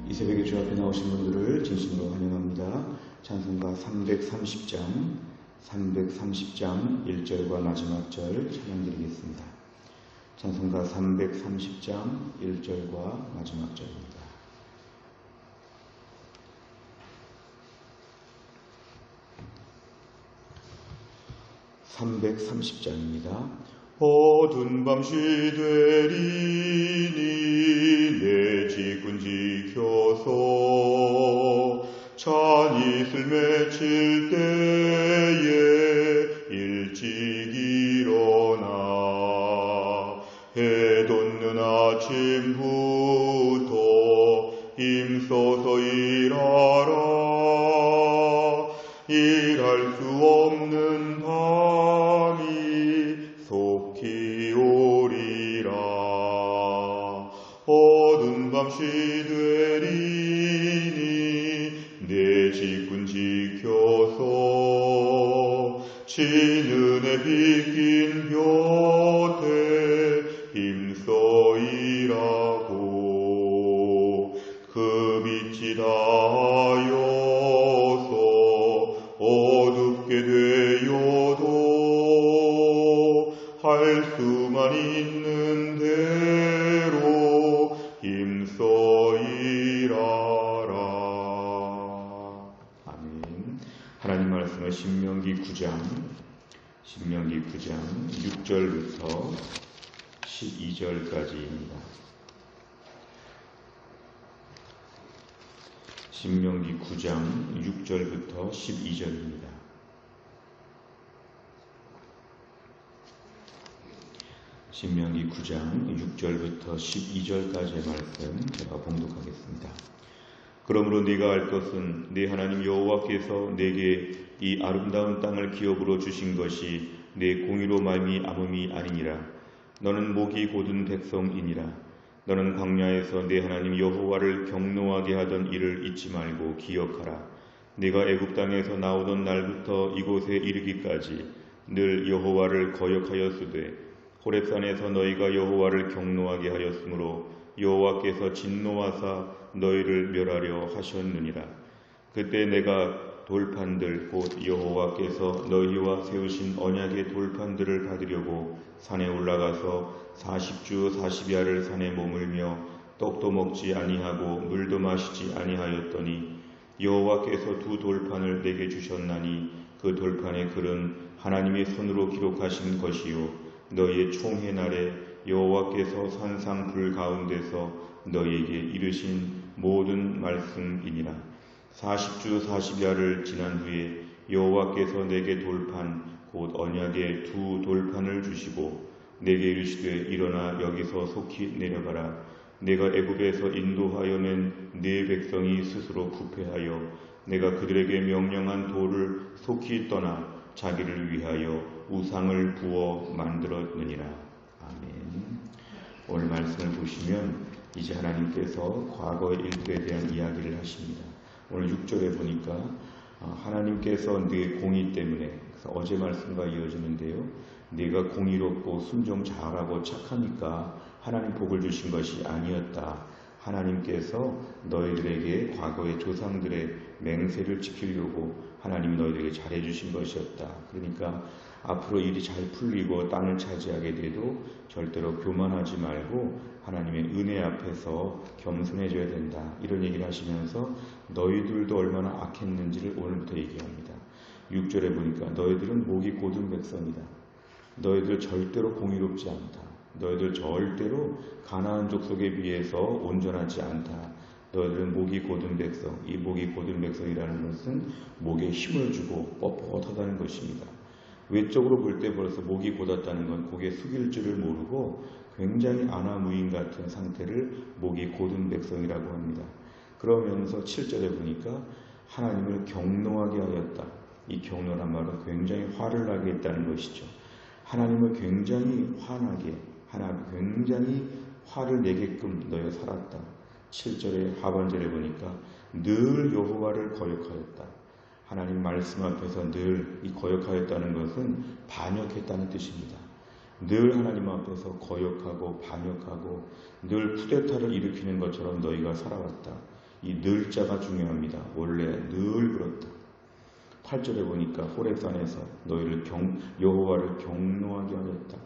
이 새벽에 주 앞에 나오신 분들을 진심으로 환영합니다. 찬송가 330장 1절과 마지막 절 찬양드리겠습니다. 찬송가 330장 1절과 마지막 절입니다. (330장입니다) 어두운 밤 시되리니 내 직분 지켜서 찬 이슬 맺힐 때에 일찍 일어나 해 돋는 아침부터 힘써서 일하라. 일할 수 없는 밤이 속히 오리라. 어두운 밤 시되리니 내 직분 지켜서 진은혜 빗긴 곁에 힘써 일하고 그 빛이 닿아여서 어둡게 되어도 할 수만 있는 대로 힘써 일하라. 아멘. 하나님 말씀은 신명기 9장 6절부터 12절까지입니다. 신명기 9장 6절부터 12절입니다. 신명기 9장 6절부터 12절까지의 말씀 제가 봉독하겠습니다. 그러므로 네가 알 것은 네 하나님 여호와께서 내게 이 아름다운 땅을 기업으로 주신 것이 내 공의로 말미암음이 아니니라. 너는 목이 곧은 백성이니라. 너는 광야에서 네 하나님 여호와를 경노하게 하던 일을 잊지 말고 기억하라. 네가 애굽 땅에서 나오던 날부터 이곳에 이르기까지 늘 여호와를 거역하였으되 호렙산에서 너희가 여호와를 경노하게 하였으므로 여호와께서 진노하사 너희를 멸하려 하셨느니라. 그때 내가 돌판들 곧 여호와께서 너희와 세우신 언약의 돌판들을 받으려고 산에 올라가서 40주 40야를 산에 머물며 떡도 먹지 아니하고 물도 마시지 아니하였더니 여호와께서 두 돌판을 내게 주셨나니 그 돌판의 글은 하나님의 손으로 기록하신 것이요 너희의 총회 날에 여호와께서 산상 불 가운데서 너희에게 이르신 모든 말씀이니라. 40주 40야를 지난 후에 여호와께서 내게 돌판 곧 언약의 두 돌판을 주시고 내게 이르시되 일어나 여기서 속히 내려가라. 내가 애굽에서 인도하여 낸 네 백성이 스스로 부패하여 내가 그들에게 명령한 돌을 속히 떠나 자기를 위하여 우상을 부어 만들었느니라. 아멘. 오늘 말씀을 보시면 이제 하나님께서 과거의 일들에 대한 이야기를 하십니다. 오늘 6절에 보니까 하나님께서 네 공의 때문에, 그래서 어제 말씀과 이어지는데요, 네가 공의롭고 순종 잘하고 착하니까 하나님 복을 주신 것이 아니었다. 하나님께서 너희들에게 과거의 조상들의 맹세를 지키려고 하나님이 너희들에게 잘해주신 것이었다. 그러니까 앞으로 일이 잘 풀리고 땅을 차지하게 돼도 절대로 교만하지 말고 하나님의 은혜 앞에서 겸손해져야 된다. 이런 얘기를 하시면서 너희들도 얼마나 악했는지를 오늘부터 얘기합니다. 6절에 보니까 너희들은 목이 곧은 백성이다. 너희들 절대로 공의롭지 않다. 너희들 절대로 가나안 족속에 비해서 온전하지 않다. 너희들은 목이 곧은 백성. 이 목이 곧은 백성이라는 것은 목에 힘을 주고 뻣뻣하다는 것입니다. 외적으로 볼 때 벌써 목이 곧았다는 건 고개 숙일 줄을 모르고 굉장히 아나무인 같은 상태를 목이 곧은 백성이라고 합니다. 그러면서 7절에 보니까 하나님을 경노하게 하였다. 이 경노란 말은 굉장히 화를 나게 했다는 것이죠. 하나님을 굉장히 화나게, 굉장히 화를 내게끔 너희가 살았다. 7절의 하반절에 보니까 늘 여호와를 거역하였다. 하나님 말씀 앞에서 늘 이 거역하였다는 것은 반역했다는 뜻입니다. 늘 하나님 앞에서 거역하고 반역하고 늘 쿠데타를 일으키는 것처럼 너희가 살아왔다. 이 늘자가 중요합니다. 원래 늘 그렇다. 8절에 보니까 호렙산에서 너희를 여호와를 경노하게 하였다.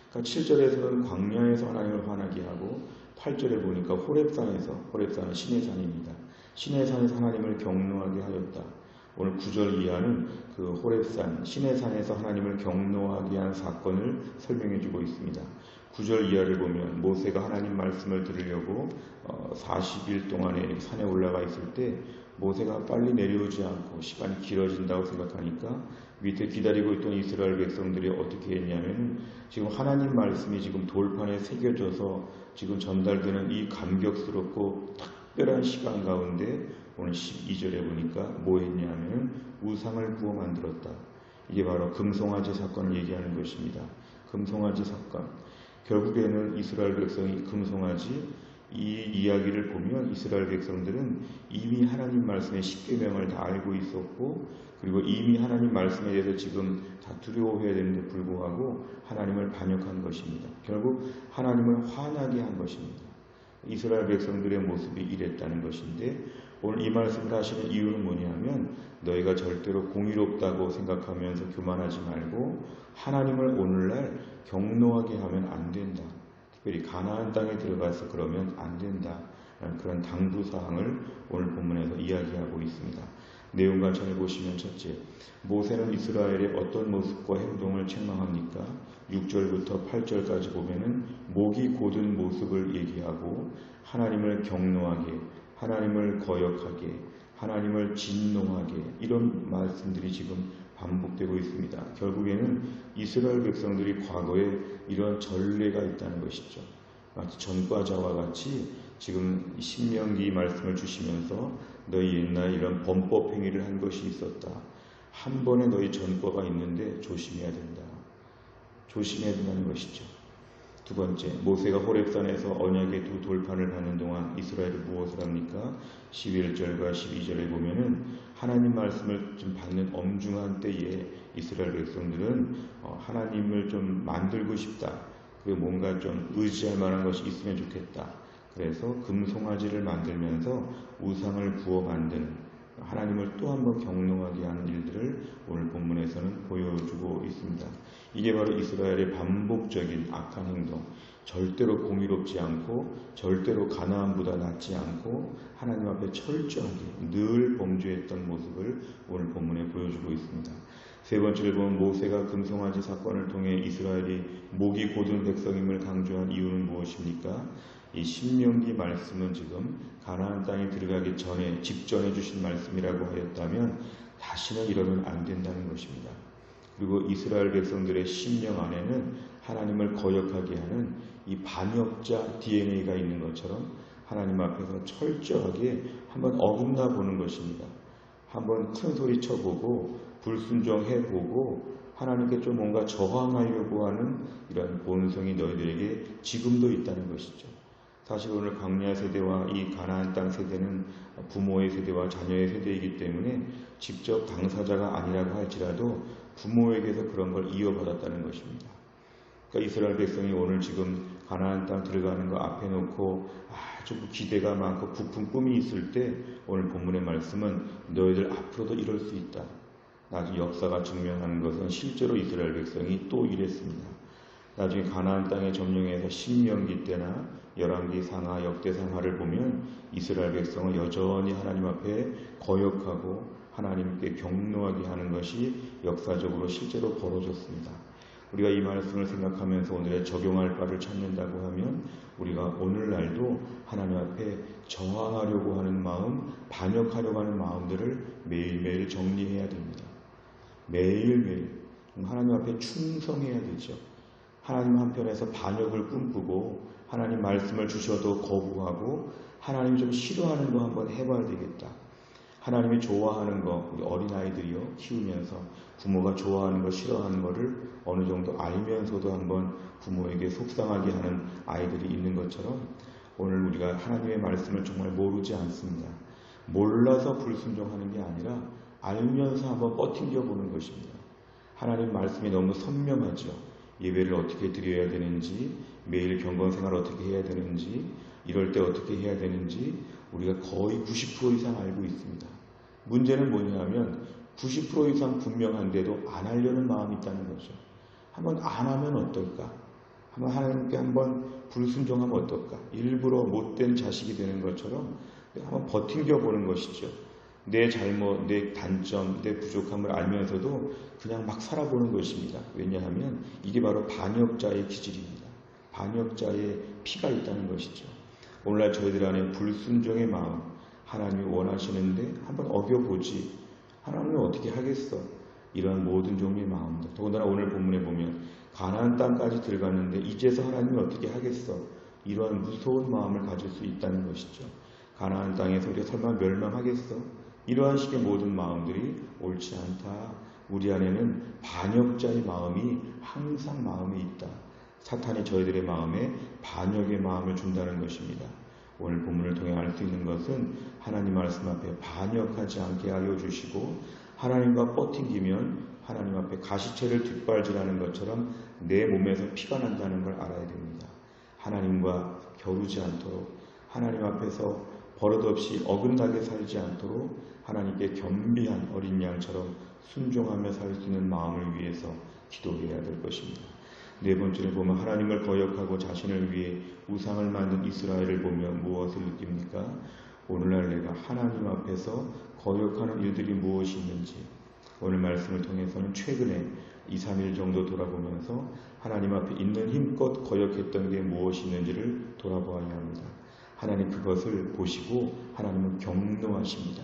그러니까 7절에서는 광야에서 하나님을 화나게 하고 8절에 보니까 호렙산은 신의 산입니다. 신의 산에서 하나님을 경노하게 하였다. 오늘 9절 이하는 그 호렙산, 신의 산에서 하나님을 경노하게 한 사건을 설명해 주고 있습니다. 9절 이하를 보면 모세가 하나님 말씀을 들으려고 40일 동안에 산에 올라가 있을 때 모세가 빨리 내려오지 않고 시간이 길어진다고 생각하니까 밑에 기다리고 있던 이스라엘 백성들이 어떻게 했냐면 지금 하나님 말씀이 지금 돌판에 새겨져서 지금 전달되는 이 감격스럽고 특별한 시간 가운데 오늘 12절에 보니까 뭐 했냐면 우상을 구워 만들었다. 이게 바로 금송아지 사건을 얘기하는 것입니다. 금송아지 사건. 결국에는 이스라엘 백성이 금송아지 이 이야기를 보면 이스라엘 백성들은 이미 하나님 말씀의 10계명을 다 알고 있었고 그리고 이미 하나님 말씀에 대해서 지금 다 두려워해야 되는데 불구하고 하나님을 반역한 것입니다. 결국 하나님을 화나게 한 것입니다. 이스라엘 백성들의 모습이 이랬다는 것인데 오늘 이 말씀을 하시는 이유는 뭐냐면 너희가 절대로 공의롭다고 생각하면서 교만하지 말고 하나님을 오늘날 경노하게 하면 안 된다. 특별히 가나안 땅에 들어가서 그러면 안 된다. 그런 당부사항을 오늘 본문에서 이야기하고 있습니다. 내용과 전에 보시면 첫째, 모세는 이스라엘의 어떤 모습과 행동을 책망합니까? 6절부터 8절까지 보면은 목이 곧은 모습을 얘기하고 하나님을 경노하게, 하나님을 거역하게, 하나님을 진노하게 이런 말씀들이 지금 반복되고 있습니다. 결국에는 이스라엘 백성들이 과거에 이런 전례가 있다는 것이죠. 마치 전과자와 같이 지금 신명기 말씀을 주시면서 너희 옛날에 이런 범법 행위를 한 것이 있었다. 한 번에 너희 전과가 있는데 조심해야 된다. 조심해야 된다는 것이죠. 두 번째, 모세가 호렙산에서 언약의 두 돌판을 받는 동안 이스라엘이 무엇을 합니까? 11절과 12절에 보면은 하나님 말씀을 좀 받는 엄중한 때에 이스라엘 백성들은 하나님을 좀 만들고 싶다. 그리고 뭔가 좀 의지할 만한 것이 있으면 좋겠다. 그래서 금송아지를 만들면서 우상을 구워 만드는 하나님을 또 한 번 경노하게 하는 일들을 오늘 본문에서는 보여주고 있습니다. 이게 바로 이스라엘의 반복적인 악한 행동, 절대로 공의롭지 않고 절대로 가나안보다 낫지 않고 하나님 앞에 철저하게 늘 범죄했던 모습을 오늘 본문에 보여주고 있습니다. 세 번째를 보면 모세가 금송아지 사건을 통해 이스라엘이 목이 곧은 백성임을 강조한 이유는 무엇입니까? 이 신명기 말씀은 지금 가나안 땅에 들어가기 전에 직전해 주신 말씀이라고 하였다면 다시는 이러면 안 된다는 것입니다. 그리고 이스라엘 백성들의 심령 안에는 하나님을 거역하게 하는 이 반역자 DNA가 있는 것처럼 하나님 앞에서 철저하게 한번 어긋나 보는 것입니다. 한번 큰 소리 쳐보고 불순종해보고 하나님께 좀 뭔가 저항하려고 하는 이런 본성이 너희들에게 지금도 있다는 것이죠. 사실 오늘 광야 세대와 이 가나안 땅 세대는 부모의 세대와 자녀의 세대이기 때문에 직접 당사자가 아니라고 할지라도 부모에게서 그런 걸 이어받았다는 것입니다. 그러니까 이스라엘 백성이 오늘 지금 가나안 땅 들어가는 거 앞에 놓고 아주 기대가 많고 부푼 꿈이 있을 때 오늘 본문의 말씀은 너희들 앞으로도 이럴 수 있다. 나중에 역사가 증명하는 것은 실제로 이스라엘 백성이 또 이랬습니다. 나중에 가나안 땅에 점령해서 신명기 때나 열왕기 상하, 역대상하를 보면 이스라엘 백성은 여전히 하나님 앞에 거역하고 하나님께 경노하게 하는 것이 역사적으로 실제로 벌어졌습니다. 우리가 이 말씀을 생각하면서 오늘의 적용할 바를 찾는다고 하면 우리가 오늘날도 하나님 앞에 저항하려고 하는 마음, 반역하려고 하는 마음들을 매일매일 정리해야 됩니다. 매일매일 하나님 앞에 충성해야 되죠. 하나님 한편에서 반역을 꿈꾸고 하나님 말씀을 주셔도 거부하고 하나님 좀 싫어하는 거 한번 해봐야 되겠다. 하나님이 좋아하는 거, 우리 어린아이들이요 키우면서 부모가 좋아하는 거 싫어하는 거를 어느 정도 알면서도 한번 부모에게 속상하게 하는 아이들이 있는 것처럼 오늘 우리가 하나님의 말씀을 정말 모르지 않습니다. 몰라서 불순종하는 게 아니라 알면서 한번 버팅겨 보는 것입니다. 하나님 말씀이 너무 선명하죠. 예배를 어떻게 드려야 되는지, 매일 경건생활 어떻게 해야 되는지, 이럴 때 어떻게 해야 되는지 우리가 거의 90% 이상 알고 있습니다. 문제는 뭐냐면 90% 이상 분명한데도 안 하려는 마음이 있다는 거죠. 한번 안 하면 어떨까? 한번 하나님께 한번 불순종하면 어떨까? 일부러 못된 자식이 되는 것처럼 한번 버팅겨 보는 것이죠. 내 잘못, 내 단점, 내 부족함을 알면서도 그냥 막 살아보는 것입니다. 왜냐하면 이게 바로 반역자의 기질입니다. 반역자의 피가 있다는 것이죠. 오늘날 저희들 안에 불순종의 마음, 하나님이 원하시는데 한번 어겨보지. 하나님은 어떻게 하겠어? 이러한 모든 종류의 마음들. 더군다나 오늘 본문에 보면 가나안 땅까지 들어갔는데 이제서 하나님이 어떻게 하겠어? 이러한 무서운 마음을 가질 수 있다는 것이죠. 가나안 땅에서 우리가 설마 멸망하겠어? 이러한 식의 모든 마음들이 옳지 않다. 우리 안에는 반역자의 마음이 항상 마음에 있다. 사탄이 저희들의 마음에 반역의 마음을 준다는 것입니다. 오늘 본문을 통해 알 수 있는 것은 하나님 말씀 앞에 반역하지 않게 하여 주시고 하나님과 뻗팅기면 하나님 앞에 가시체를 뒷발질하는 것처럼 내 몸에서 피가 난다는 걸 알아야 됩니다. 하나님과 겨루지 않도록 하나님 앞에서 버릇없이 어긋나게 살지 않도록 하나님께 겸비한 어린 양처럼 순종하며 살 수 있는 마음을 위해서 기도해야 될 것입니다. 네 번째로 보면 하나님을 거역하고 자신을 위해 우상을 만든 이스라엘을 보면 무엇을 느낍니까? 오늘날 내가 하나님 앞에서 거역하는 일들이 무엇이 있는지 오늘 말씀을 통해서는 최근에 2, 3일 정도 돌아보면서 하나님 앞에 있는 힘껏 거역했던 게 무엇이 있는지를 돌아보아야 합니다. 하나님 그것을 보시고 하나님은 경노하십니다.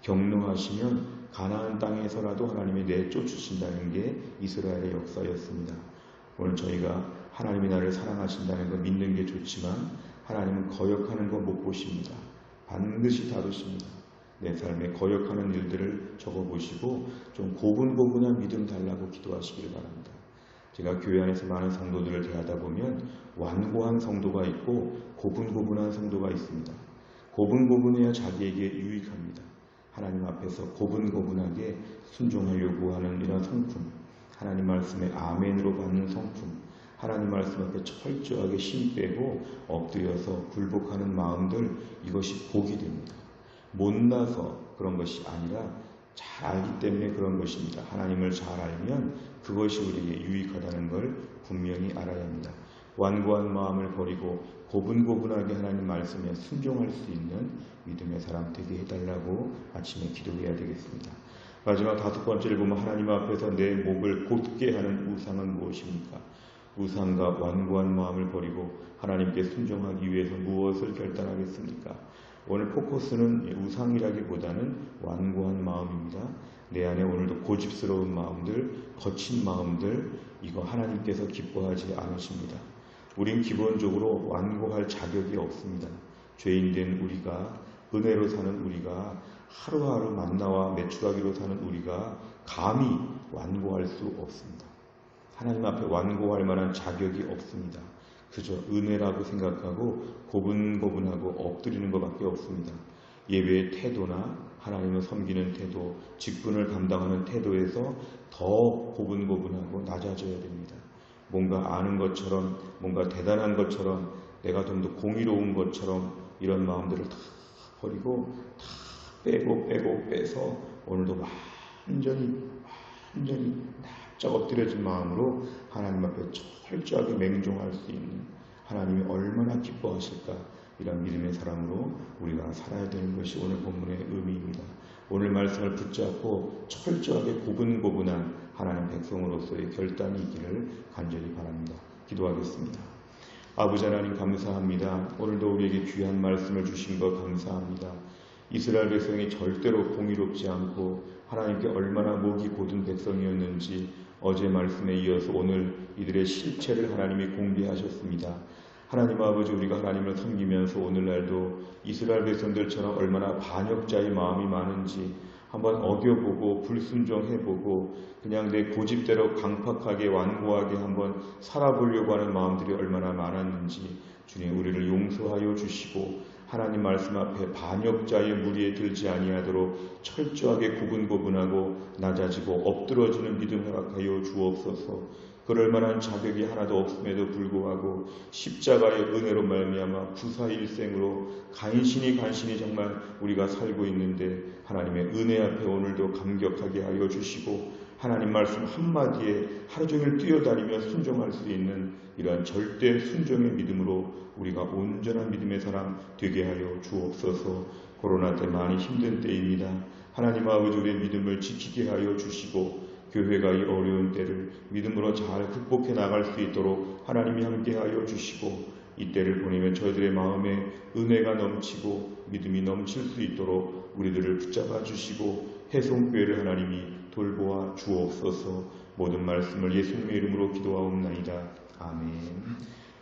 경노하시면 가나안 땅에서라도 하나님이 내쫓으신다는 게 이스라엘의 역사였습니다. 오늘 저희가 하나님이 나를 사랑하신다는 거 믿는 게 좋지만 하나님은 거역하는 거 못 보십니다. 반드시 다루십니다. 내 삶에 거역하는 일들을 적어보시고 좀 고분고분한 믿음 달라고 기도하시길 바랍니다. 제가 교회 안에서 많은 성도들을 대하다 보면 완고한 성도가 있고 고분고분한 성도가 있습니다. 고분고분해야 자기에게 유익합니다. 하나님 앞에서 고분고분하게 순종하려고 하는 이런 성품, 하나님 말씀에 아멘으로 받는 성품, 하나님 말씀 앞에 철저하게 힘 빼고 엎드려서 굴복하는 마음들, 이것이 복이 됩니다. 못나서 그런 것이 아니라 잘 알기 때문에 그런 것입니다. 하나님을 잘 알면 그것이 우리에게 유익하다는 걸 분명히 알아야 합니다. 완고한 마음을 버리고 고분고분하게 하나님 말씀에 순종할 수 있는 믿음의 사람 되게 해달라고 아침에 기도해야 되겠습니다. 마지막 다섯 번째를 보면 하나님 앞에서 내 목을 곧게 하는 우상은 무엇입니까? 우상과 완고한 마음을 버리고 하나님께 순종하기 위해서 무엇을 결단하겠습니까? 오늘 포커스는 우상이라기보다는 완고한 마음입니다. 내 안에 오늘도 고집스러운 마음들, 거친 마음들, 이거 하나님께서 기뻐하지 않으십니다. 우린 기본적으로 완고할 자격이 없습니다. 죄인된 우리가, 은혜로 사는 우리가, 하루하루 만나와 매출하기로 사는 우리가 감히 완고할 수 없습니다. 하나님 앞에 완고할 만한 자격이 없습니다. 그저 은혜라고 생각하고 고분고분하고 엎드리는 것밖에 없습니다. 예배의 태도나 하나님을 섬기는 태도, 직분을 감당하는 태도에서 더 고분고분하고 낮아져야 됩니다. 뭔가 아는 것처럼, 뭔가 대단한 것처럼, 내가 좀 더 공의로운 것처럼 이런 마음들을 다 버리고 다 빼고 빼서 오늘도 완전히 납작 엎드려진 마음으로 하나님 앞에 철저하게 맹종할 수 있는, 하나님이 얼마나 기뻐하실까, 이런 믿음의 사람으로 우리가 살아야 되는 것이 오늘 본문의 의미입니다. 오늘 말씀을 붙잡고 철저하게 고분고분한 하나님 백성으로서의 결단이 있기를 간절히 바랍니다. 기도하겠습니다. 아버지 하나님 감사합니다. 오늘도 우리에게 귀한 말씀을 주신 것 감사합니다. 이스라엘 백성이 절대로 공의롭지 않고 하나님께 얼마나 목이 곧은 백성이었는지 어제 말씀에 이어서 오늘 이들의 실체를 하나님이 공개하셨습니다. 하나님 아버지, 우리가 하나님을 섬기면서 오늘날도 이스라엘 백성들처럼 얼마나 반역자의 마음이 많은지 한번 어겨보고 불순종해보고 그냥 내 고집대로 강팍하게 완고하게 한번 살아보려고 하는 마음들이 얼마나 많았는지 주님 우리를 용서하여 주시고 하나님 말씀 앞에 반역자의 무리에 들지 아니하도록 철저하게 고분고분하고 낮아지고 엎드러지는 믿음 허락하여 주옵소서. 그럴 만한 자격이 하나도 없음에도 불구하고 십자가의 은혜로 말미암아 부사일생으로 간신히 정말 우리가 살고 있는데 하나님의 은혜 앞에 오늘도 감격하게 하여 주시고 하나님 말씀 한마디에 하루 종일 뛰어다니며 순종할 수 있는 이러한 절대 순종의 믿음으로 우리가 온전한 믿음의 사람 되게 하여 주옵소서. 코로나 때 많이 힘든 때입니다. 하나님 아버지 우리의 믿음을 지키게 하여 주시고 교회가 이 어려운 때를 믿음으로 잘 극복해 나갈 수 있도록 하나님이 함께하여 주시고 이 때를 보내면 저희들의 마음에 은혜가 넘치고 믿음이 넘칠 수 있도록 우리들을 붙잡아 주시고 해송교회를 하나님이 돌보아 주옵소서. 모든 말씀을 예수님의 이름으로 기도하옵나이다. 아멘.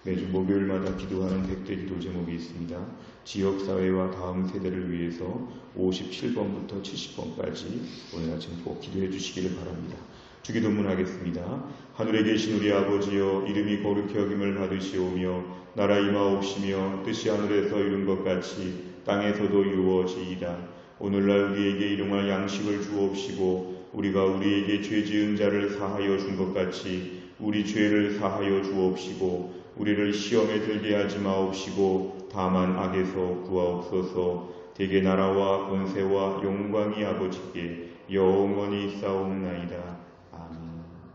매주 목요일마다 기도하는 100대 기도 제목이 있습니다. 지역사회와 다음 세대를 위해서 57번부터 70번까지 오늘 아침 꼭 기도해 주시기를 바랍니다. 주기도문 하겠습니다. 하늘에 계신 우리 아버지여, 이름이 거룩히 여김을 받으시오며 나라 임하옵시며 뜻이 하늘에서 이룬 것 같이 땅에서도 이루어지이다. 오늘날 우리에게 일용할 양식을 주옵시고 우리가 우리에게 죄 지은 자를 사하여 준 것 같이 우리 죄를 사하여 주옵시고 우리를 시험에 들게 하지 마옵시고 다만 악에서 구하옵소서. 대개 나라와 권세와 영광이 아버지께 영원히 있사옵나이다.